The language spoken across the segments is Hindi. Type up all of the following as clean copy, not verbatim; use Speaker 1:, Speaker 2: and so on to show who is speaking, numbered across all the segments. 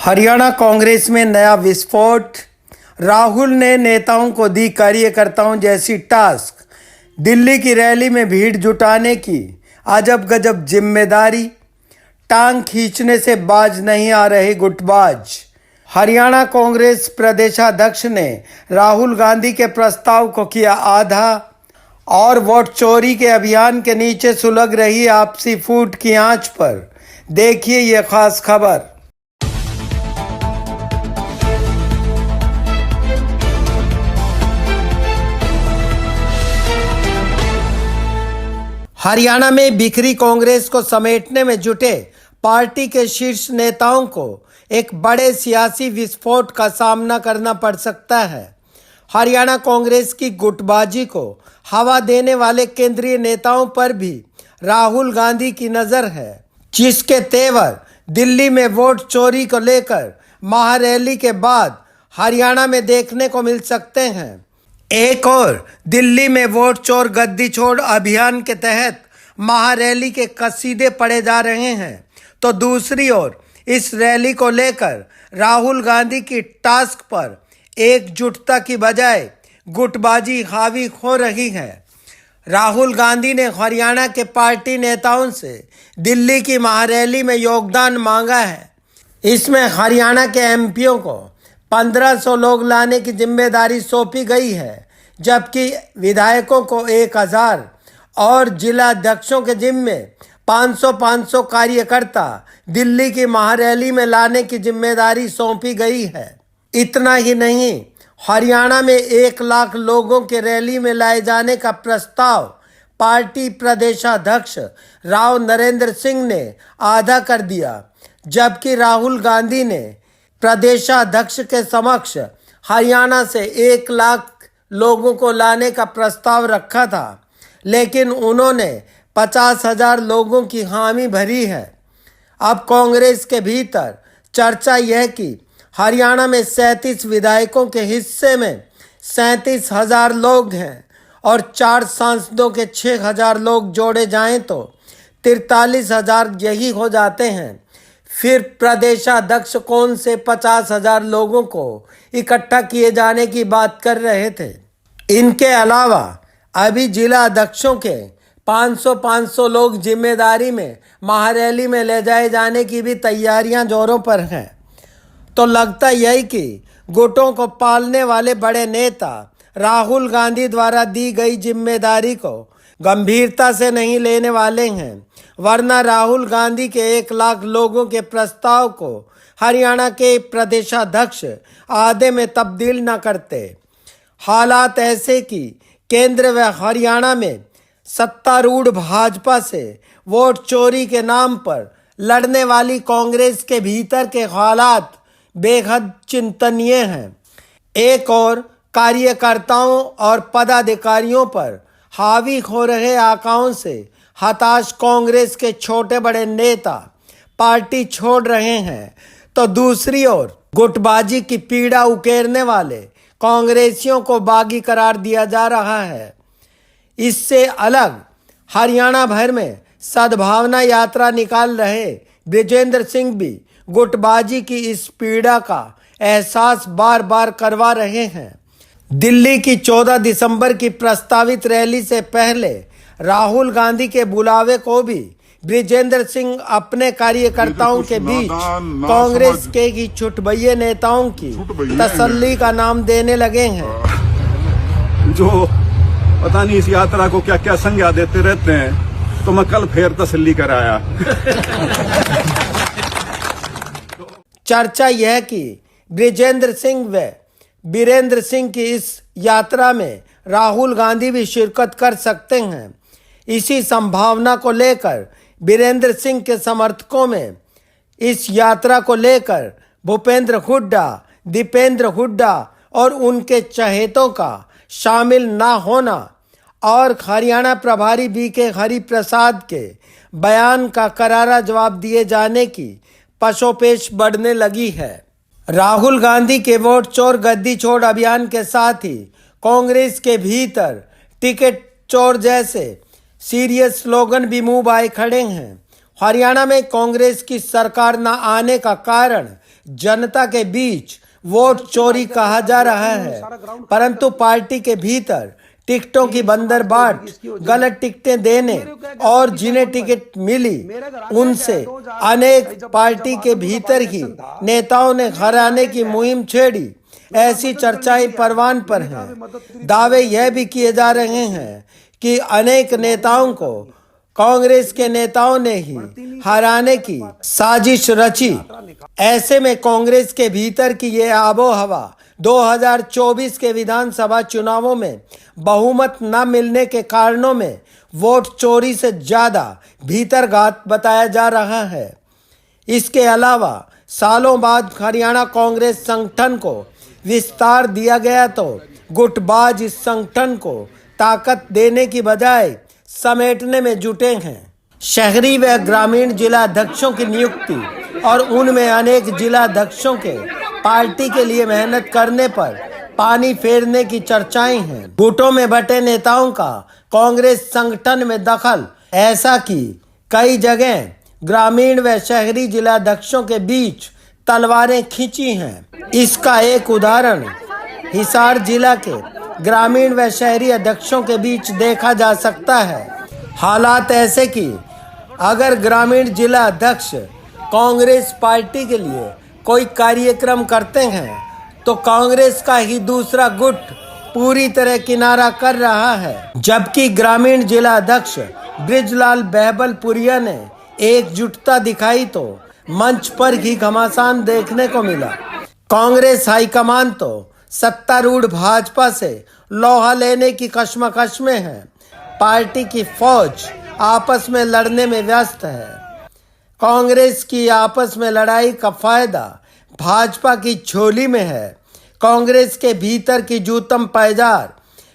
Speaker 1: हरियाणा कांग्रेस में नया विस्फोट। राहुल ने नेताओं को दी कार्यकर्ताओं जैसी टास्क। दिल्ली की रैली में भीड़ जुटाने की अजब गजब जिम्मेदारी। टांग खींचने से बाज नहीं आ रहे गुटबाज। हरियाणा कांग्रेस प्रदेशाध्यक्ष ने राहुल गांधी के प्रस्ताव को किया आधा। और वोट चोरी के अभियान के नीचे सुलग रही आपसी फूट की आंच पर देखिए यह खास खबर। हरियाणा में बिखरी कांग्रेस को समेटने में जुटे पार्टी के शीर्ष नेताओं को एक बड़े सियासी विस्फोट का सामना करना पड़ सकता है। हरियाणा कांग्रेस की गुटबाजी को हवा देने वाले केंद्रीय नेताओं पर भी राहुल गांधी की नज़र है, जिसके तेवर दिल्ली में वोट चोरी को लेकर महारैली के बाद हरियाणा में देखने को मिल सकते हैं। एक और दिल्ली में वोट चोर गद्दी छोड़ अभियान के तहत महारैली के कसीदे पड़े जा रहे हैं, तो दूसरी ओर इस रैली को लेकर राहुल गांधी की टास्क पर एकजुटता की बजाय गुटबाजी हावी हो रही है। राहुल गांधी ने हरियाणा के पार्टी नेताओं से दिल्ली की महारैली में योगदान मांगा है। इसमें हरियाणा के एमपीओं को 1500 लोग लाने की जिम्मेदारी सौंपी गई है, जबकि विधायकों को 1000 और जिला अध्यक्षों के जिम्मे 500 कार्यकर्ता दिल्ली की महारैली में लाने की जिम्मेदारी सौंपी गई है। इतना ही नहीं, हरियाणा में 1 लाख लोगों के रैली में लाए जाने का प्रस्ताव पार्टी प्रदेशाध्यक्ष राव नरेंद्र सिंह ने आधा कर दिया, जबकि राहुल गांधी ने प्रदेशाध्यक्ष के समक्ष हरियाणा से 1 लाख लोगों को लाने का प्रस्ताव रखा था, लेकिन उन्होंने 50,000 लोगों की हामी भरी है। अब कांग्रेस के भीतर चर्चा यह कि हरियाणा में 37 विधायकों के हिस्से में 37,000 लोग हैं और 4 सांसदों के 6,000 लोग जोड़े जाएं तो 43,000 यही हो जाते हैं। फिर प्रदेशाध्यक्ष कौन से 50,000 लोगों को इकट्ठा किए जाने की बात कर रहे थे। इनके अलावा अभी जिला अध्यक्षों के 500 लोग जिम्मेदारी में महारैली में ले जाए जाने की भी तैयारियां जोरों पर हैं। तो लगता यही कि गुटों को पालने वाले बड़े नेता राहुल गांधी द्वारा दी गई जिम्मेदारी को गंभीरता से नहीं लेने वाले हैं, वरना राहुल गांधी के 1 लाख लोगों के प्रस्ताव को हरियाणा के प्रदेशाध्यक्ष आधे में तब्दील न करते। हालात ऐसे कि केंद्र व हरियाणा में सत्तारूढ़ भाजपा से वोट चोरी के नाम पर लड़ने वाली कांग्रेस के भीतर के हालात बेहद चिंतनीय हैं। एक और कार्यकर्ताओं और पदाधिकारियों पर हावी हो रहे आकाओं से हताश कांग्रेस के छोटे बड़े नेता पार्टी छोड़ रहे हैं, तो दूसरी ओर गुटबाजी की पीड़ा उकेरने वाले कांग्रेसियों को बागी करार दिया जा रहा है। इससे अलग हरियाणा भर में सद्भावना यात्रा निकाल रहे बृजेंद्र सिंह भी गुटबाजी की इस पीड़ा का एहसास बार बार करवा रहे हैं। दिल्ली की 14 दिसंबर की प्रस्तावित रैली से पहले राहुल गांधी के बुलावे को भी बृजेंद्र सिंह अपने कार्यकर्ताओं के बीच कांग्रेस के ही छुटभइये नेताओं की तसल्ली का नाम देने लगे हैं।
Speaker 2: जो पता नहीं इस यात्रा को क्या क्या संज्ञा देते रहते हैं, तो मैं कल फिर तसल्ली कराया।
Speaker 1: चर्चा यह कि बृजेंद्र सिंह व बीरेंद्र सिंह की इस यात्रा में राहुल गांधी भी शिरकत कर सकते हैं। इसी संभावना को लेकर बीरेंद्र सिंह के समर्थकों में इस यात्रा को लेकर भूपेंद्र हुड्डा, दीपेंद्र हुड्डा और उनके चहेतों का शामिल ना होना और हरियाणा प्रभारी बीके हरिप्रसाद के बयान का करारा जवाब दिए जाने की पशोपेश बढ़ने लगी है। राहुल गांधी के वोट चोर गद्दी छोड़ अभियान के साथ ही कांग्रेस के भीतर टिकट चोर जैसे सीरियस स्लोगन भी मुंह बाए खड़े हैं। हरियाणा में कांग्रेस की सरकार न आने का कारण जनता के बीच वोट चोरी कहा जा रहा है, परंतु पार्टी के भीतर टिकटों की बंदरबाट, गलत टिकटें देने और जिन्हें टिकट मिली उनसे अनेक पार्टी के भीतर ही नेताओं ने हराने की मुहिम छेड़ी। ऐसी चर्चाएं परवान पर हैं। दावे यह भी किए जा रहे हैं कि अनेक नेताओं को कांग्रेस के नेताओं ने ही हराने की साजिश रची। ऐसे में कांग्रेस के भीतर की ये आबो हवा 2024 के विधानसभा चुनावों में बहुमत न मिलने के कारणों में वोट चोरी से ज्यादा भीतरघात बताया जा रहा है। इसके अलावा सालों बाद हरियाणा कांग्रेस संगठन को विस्तार दिया गया तो गुटबाज इस संगठन को ताकत देने की बजाय समेटने में जुटे हैं। शहरी व ग्रामीण जिला अध्यक्षों की नियुक्ति और उनमें अनेक जिला अध्यक्षों के पार्टी के लिए मेहनत करने पर पानी फेरने की चर्चाएं हैं। गुटों में बटे नेताओं का कांग्रेस संगठन में दखल, ऐसा कि कई जगह ग्रामीण व शहरी जिला अध्यक्षों के बीच तलवारें खींची हैं। इसका एक उदाहरण हिसार जिला के ग्रामीण व शहरी अध्यक्षों के बीच देखा जा सकता है। हालात ऐसे कि अगर ग्रामीण जिला अध्यक्ष कांग्रेस पार्टी के लिए कोई कार्यक्रम करते हैं तो कांग्रेस का ही दूसरा गुट पूरी तरह किनारा कर रहा है, जबकि ग्रामीण जिला अध्यक्ष ब्रिजलाल बहबलपुरिया ने एकजुटता दिखाई तो मंच पर ही घमासान देखने को मिला। कांग्रेस हाईकमान तो सत्तारूढ़ भाजपा से लोहा लेने की कश्मकश में है। पार्टी की फौज आपस में लड़ने में व्यस्त है। कांग्रेस की आपस में लड़ाई का फायदा भाजपा की झोली में है। कांग्रेस के भीतर की जूतम पैजार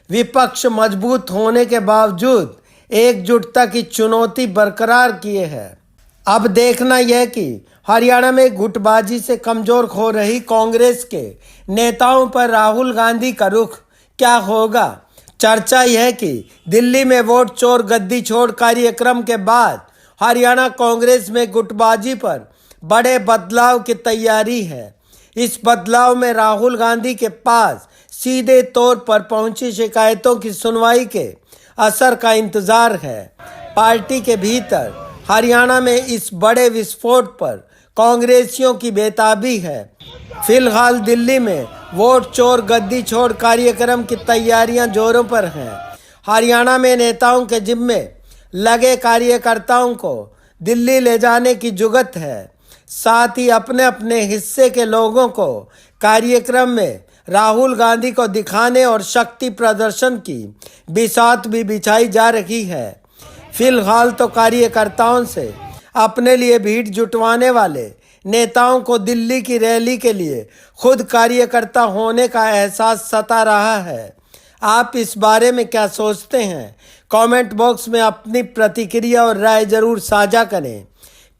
Speaker 1: विपक्ष मजबूत होने के बावजूद एकजुटता की चुनौती बरकरार किए है। अब देखना यह कि हरियाणा में गुटबाजी से कमजोर हो रही कांग्रेस के नेताओं पर राहुल गांधी का रुख क्या होगा। चर्चा यह कि दिल्ली में वोट चोर गद्दी छोड़ कार्यक्रम के बाद हरियाणा कांग्रेस में गुटबाजी पर बड़े बदलाव की तैयारी है। इस बदलाव में राहुल गांधी के पास सीधे तौर पर पहुंची शिकायतों की सुनवाई के असर का इंतजार है। पार्टी के भीतर हरियाणा में इस बड़े विस्फोट पर कांग्रेसियों की बेताबी है। फिलहाल दिल्ली में वोट चोर गद्दी छोड़ कार्यक्रम की तैयारियां जोरों पर हैं। हरियाणा में नेताओं के जिम्मे लगे कार्यकर्ताओं को दिल्ली ले जाने की जुगत है। साथ ही अपने अपने हिस्से के लोगों को कार्यक्रम में राहुल गांधी को दिखाने और शक्ति प्रदर्शन की बिसात भी बिछाई जा रही है। फिलहाल तो कार्यकर्ताओं से अपने लिए भीड़ जुटवाने वाले नेताओं को दिल्ली की रैली के लिए खुद कार्यकर्ता होने का एहसास सता रहा है। आप इस बारे में क्या सोचते हैं? कमेंट बॉक्स में अपनी प्रतिक्रिया और राय जरूर साझा करें।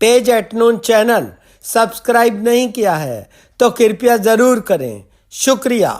Speaker 1: पेज @नून चैनल सब्सक्राइब नहीं किया है तो कृपया ज़रूर करें। शुक्रिया।